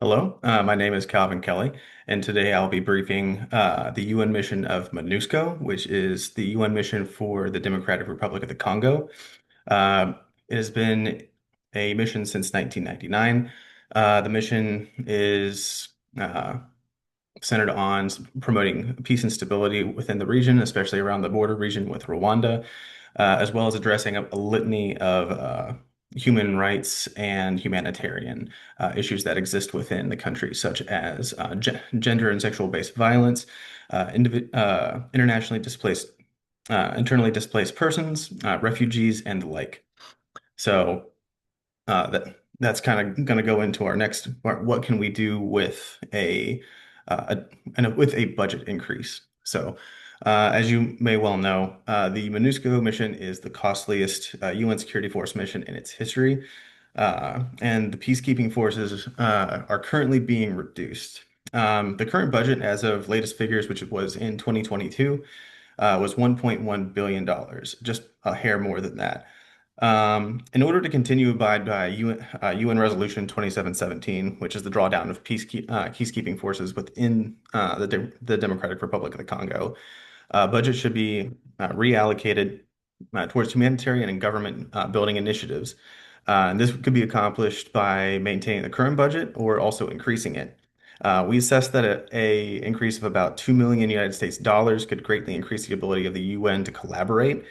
Hello, my name is Calvin Kelly, and today I'll be briefing the UN mission of MONUSCO, which is the UN mission for the Democratic Republic of the Congo. Uh, it has been a mission since 1999. The mission is centered on promoting peace and stability within the region, especially around the border region with Rwanda, as well as addressing a litany of human rights and humanitarian issues that exist within the country, such as gender and sexual-based violence, internationally displaced, internally displaced persons, refugees, and the like. So that's kind of going to go into our next part. What can we do with with a budget increase? So, as you may well know, the MONUSCO mission is the costliest UN security force mission in its history, and the peacekeeping forces are currently being reduced. The current budget, as of latest figures, which was in 2022, was $1.1 billion, just a hair more than that. In order to continue to abide by UN Resolution 2717, which is the drawdown of peacekeeping forces within the Democratic Republic of the Congo, budget should be reallocated towards humanitarian and government building initiatives. And this could be accomplished by maintaining the current budget or also increasing it. We assess that a increase of about 2 million United States dollars could greatly increase the ability of the UN to collaborate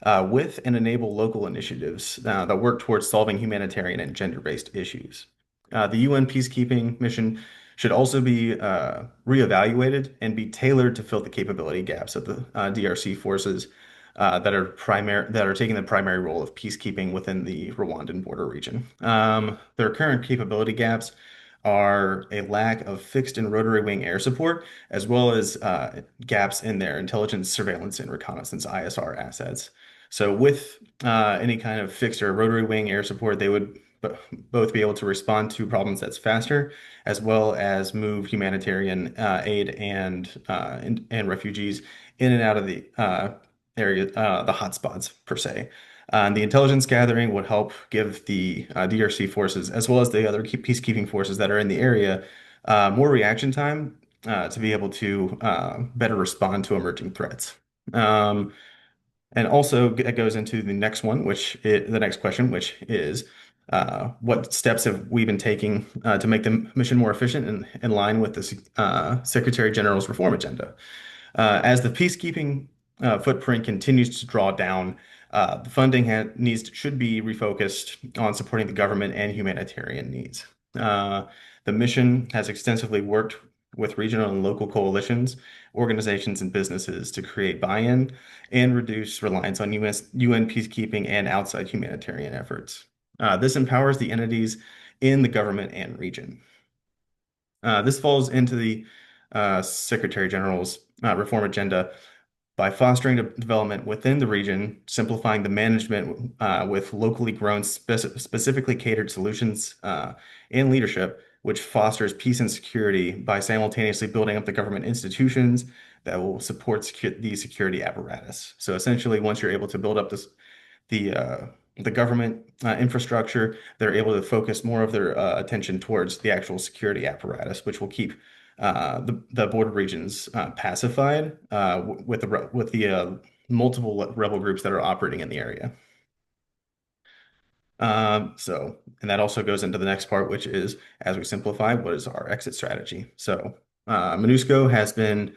with and enable local initiatives that work towards solving humanitarian and gender-based issues. The UN peacekeeping mission should also be reevaluated and be tailored to fill the capability gaps of the DRC forces that are taking the primary role of peacekeeping within the Rwandan border region. Their current capability gaps are a lack of fixed and rotary wing air support, as well as gaps in their intelligence, surveillance, and reconnaissance ISR assets. So, with any kind of fixed or rotary wing air support, they would both be able to respond to problems that's faster, as well as move humanitarian aid and refugees in and out of the area, the hotspots per se. The intelligence gathering would help give the DRC forces, as well as the other peacekeeping forces that are in the area, more reaction time to be able to better respond to emerging threats. And also it goes into the next question, which is what steps have we been taking to make the mission more efficient and in line with the Secretary General's reform agenda? As the peacekeeping footprint continues to draw down, the funding should be refocused on supporting the government and humanitarian needs. The mission has extensively worked with regional and local coalitions, organizations, and businesses to create buy-in and reduce reliance on UN peacekeeping and outside humanitarian efforts. This empowers the entities in the government and region. This falls into the Secretary General's reform agenda by fostering development within the region, simplifying the management with locally grown, specifically catered solutions and leadership, which fosters peace and security by simultaneously building up the government institutions that will support the security apparatus. So essentially, once you're able to build up the government infrastructure, they're able to focus more of their attention towards the actual security apparatus, which will keep the border regions pacified with the multiple rebel groups that are operating in the area. And that also goes into the next part, which is, as we simplify, what is our exit strategy? So, MONUSCO has been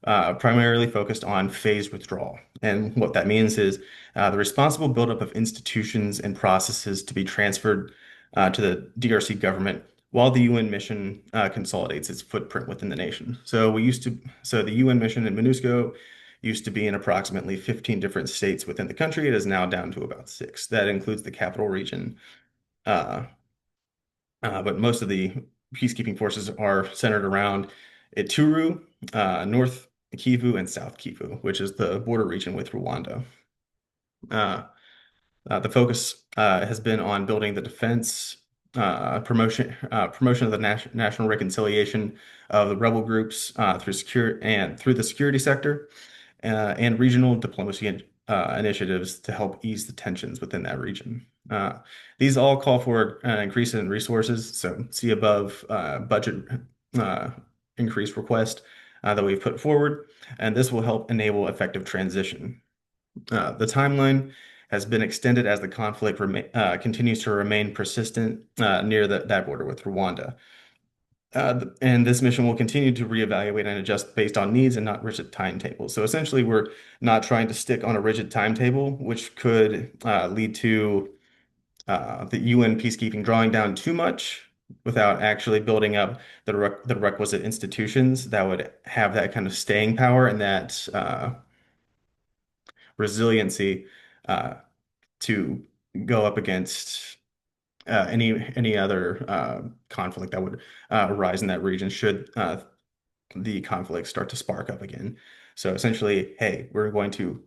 primarily focused on phased withdrawal. And what that means is the responsible buildup of institutions and processes to be transferred to the DRC government while the UN mission consolidates its footprint within the nation. So the UN mission in MONUSCO used to be in approximately 15 different states within the country. It is now down to about six. That includes the capital region. Uh, but most of the peacekeeping forces are centered around Ituri, North Kivu, and South Kivu, which is the border region with Rwanda. Uh, the focus has been on building the defense, promotion of the national reconciliation of the rebel groups through the security sector, and regional diplomacy initiatives to help ease the tensions within that region. Uh, these all call for an increase in resources. So see above budget uh, increase request that we've put forward, and this will help enable effective transition. The timeline has been extended as the conflict continues to remain persistent near that border with Rwanda. And this mission will continue to reevaluate and adjust based on needs and not rigid timetables. So essentially, we're not trying to stick on a rigid timetable, which could lead to the UN peacekeeping drawing down too much without actually building up the requisite institutions that would have that kind of staying power and that resiliency uh, to go up against any other conflict that would arise in that region should the conflict start to spark up again. So essentially, hey, we're going to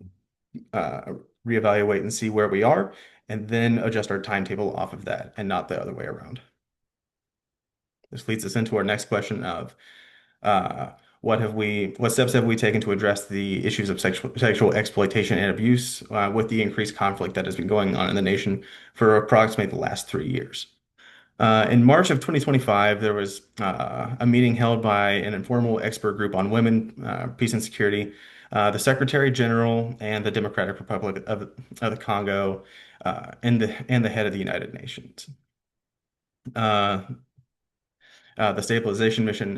uh, reevaluate and see where we are, and then adjust our timetable off of that, and not the other way around. This leads us into our next question of uh, what steps have we taken to address the issues of sexual exploitation and abuse with the increased conflict that has been going on in the nation for approximately the last 3 years? In March of 2025, there was a meeting held by an informal expert group on women, peace and security, the Secretary General, and the Democratic Republic of the Congo, and the head of the United Nations. Uh, the stabilization mission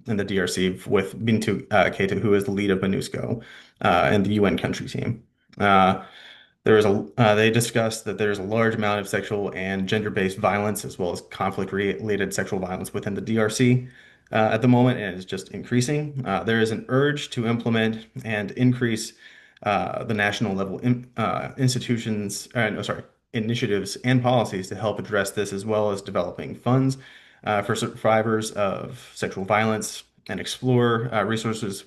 in the DRC with Bintu Keita, who is the lead of MONUSCO and the UN country team. Uh, they discussed that there's a large amount of sexual and gender-based violence as well as conflict-related sexual violence within the DRC at the moment, and it's just increasing. There is an urge to implement and increase the national level institutions, no, sorry, initiatives and policies to help address this, as well as developing funds for survivors of sexual violence and explore resources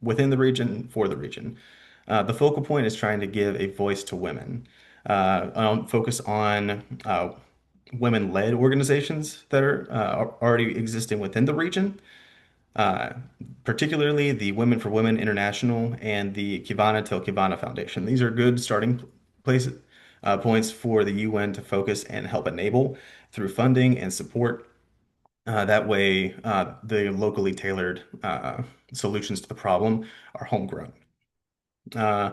within the region for the region. The focal point is trying to give a voice to women. Focus on women-led organizations that are already existing within the region, uh, particularly the Women for Women International and the Kivana Till Kivana Foundation. These are good starting places, points for the UN to focus and help enable through funding and support. That way, the locally tailored solutions to the problem are homegrown. Uh,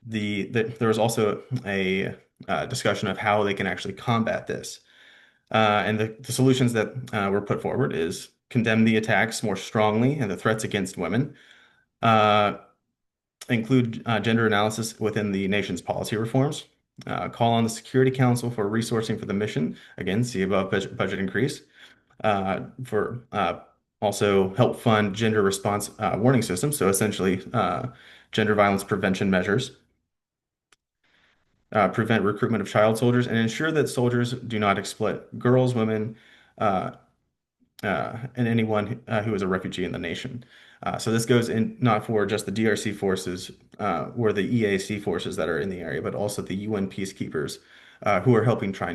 there was also a discussion of how they can actually combat this. And the solutions that were put forward is condemn the attacks more strongly and the threats against women, uh, include gender analysis within the nation's policy reforms, call on the Security Council for resourcing for the mission, again, see above budget increase, for also help fund gender response warning systems, so essentially gender violence prevention measures, prevent recruitment of child soldiers, and ensure that soldiers do not exploit girls, women, uh, and anyone who is a refugee in the nation. So this goes in not for just the DRC forces or the EAC forces that are in the area, but also the UN peacekeepers who are helping try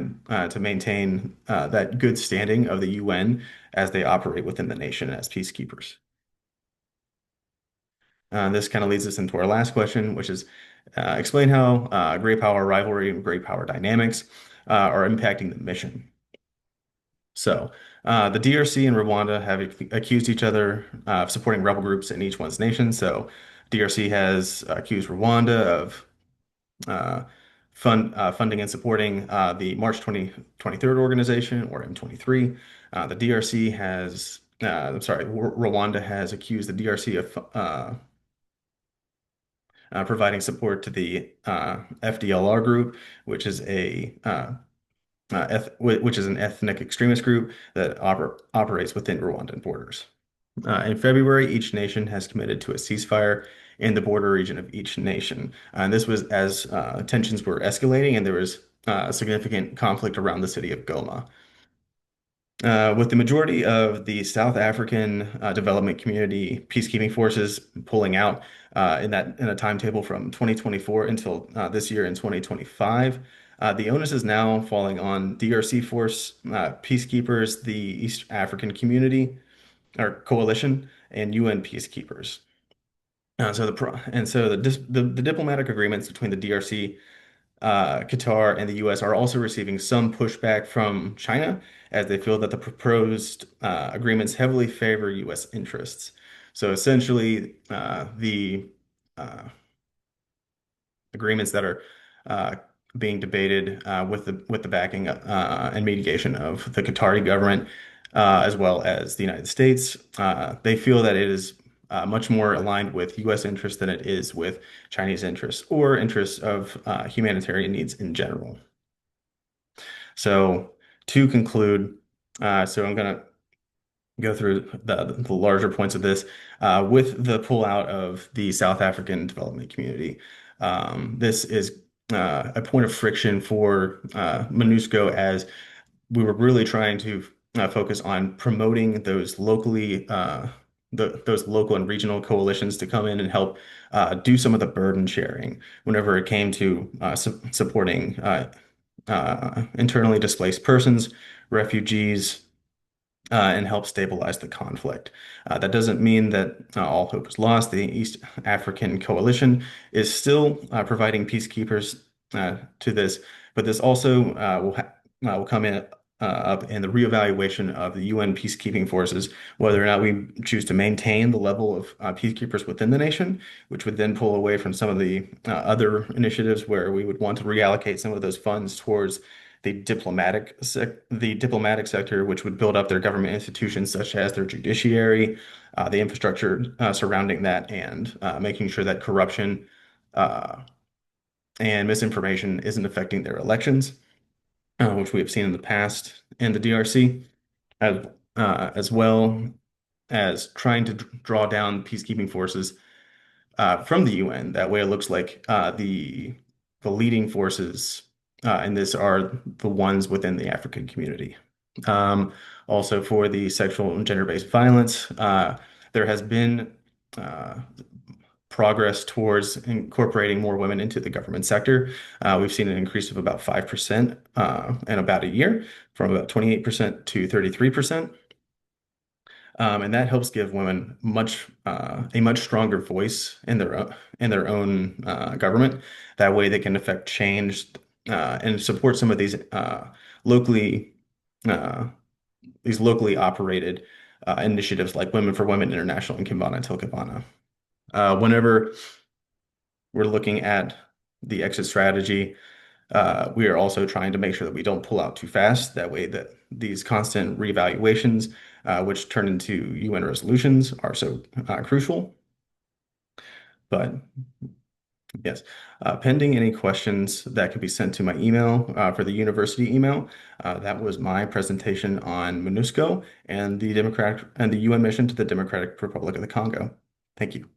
to maintain that good standing of the UN as they operate within the nation as peacekeepers. This kind of leads us into our last question, which is explain how great power rivalry and great power dynamics are impacting the mission. So, the DRC and Rwanda have accused each other of supporting rebel groups in each one's nation. So, DRC has accused Rwanda of uh, funding and supporting the March 2023 organization, or M23. The DRC has, I'm sorry, Rwanda has accused the DRC of providing support to the FDLR group, which is which is an ethnic extremist group that operates within Rwandan borders. In February, each nation has committed to a ceasefire in the border region of each nation. And this was as tensions were escalating and there was significant conflict around the city of Goma. With the majority of the South African development community peacekeeping forces pulling out in a timetable from 2024 until this year in 2025, the onus is now falling on DRC force peacekeepers, the East African community or coalition, and UN peacekeepers. So the diplomatic agreements between the DRC Qatar and the US are also receiving some pushback from China as they feel that the proposed agreements heavily favor US interests. So essentially, the uh, agreements that are uh, being debated with the backing and mediation of the Qatari government, as well as the United States. They feel that it is much more aligned with U.S. interests than it is with Chinese interests or interests of humanitarian needs in general. So to conclude, so I'm going to go through the larger points of this with the pullout of the South African development community. This is a point of friction for MONUSCO as we were really trying to focus on promoting those those local and regional coalitions to come in and help do some of the burden sharing whenever it came to supporting internally displaced persons, refugees, and help stabilize the conflict. That doesn't mean that all hope is lost. The East African Coalition is still providing peacekeepers to this, but this also will come in up in the reevaluation of the UN peacekeeping forces, whether or not we choose to maintain the level of peacekeepers within the nation, which would then pull away from some of the other initiatives where we would want to reallocate some of those funds towards the diplomatic sector, which would build up their government institutions such as their judiciary, the infrastructure surrounding that, and making sure that corruption uh, and misinformation isn't affecting their elections, which we have seen in the past in the DRC, as well as trying to draw down peacekeeping forces from the UN. That way, it looks like the leading forces in this are the ones within the African community. Um, Also, for the sexual and gender-based violence, there has been uh, progress towards incorporating more women into the government sector. We've seen an increase of about 5% in about a year, from about 28% to 33%. And that helps give women a much stronger voice in their own government. That way, they can affect change and support some of locally uh, these locally operated initiatives like Women for Women International and Kibana Till Kibana. Whenever we're looking at the exit strategy, we are also trying to make sure that we don't pull out too fast. That way, that these constant reevaluations, which turn into UN resolutions, are so crucial. But yes, pending any questions that could be sent to my email for the university email, that was my presentation on MONUSCO and the UN mission to the Democratic Republic of the Congo. Thank you.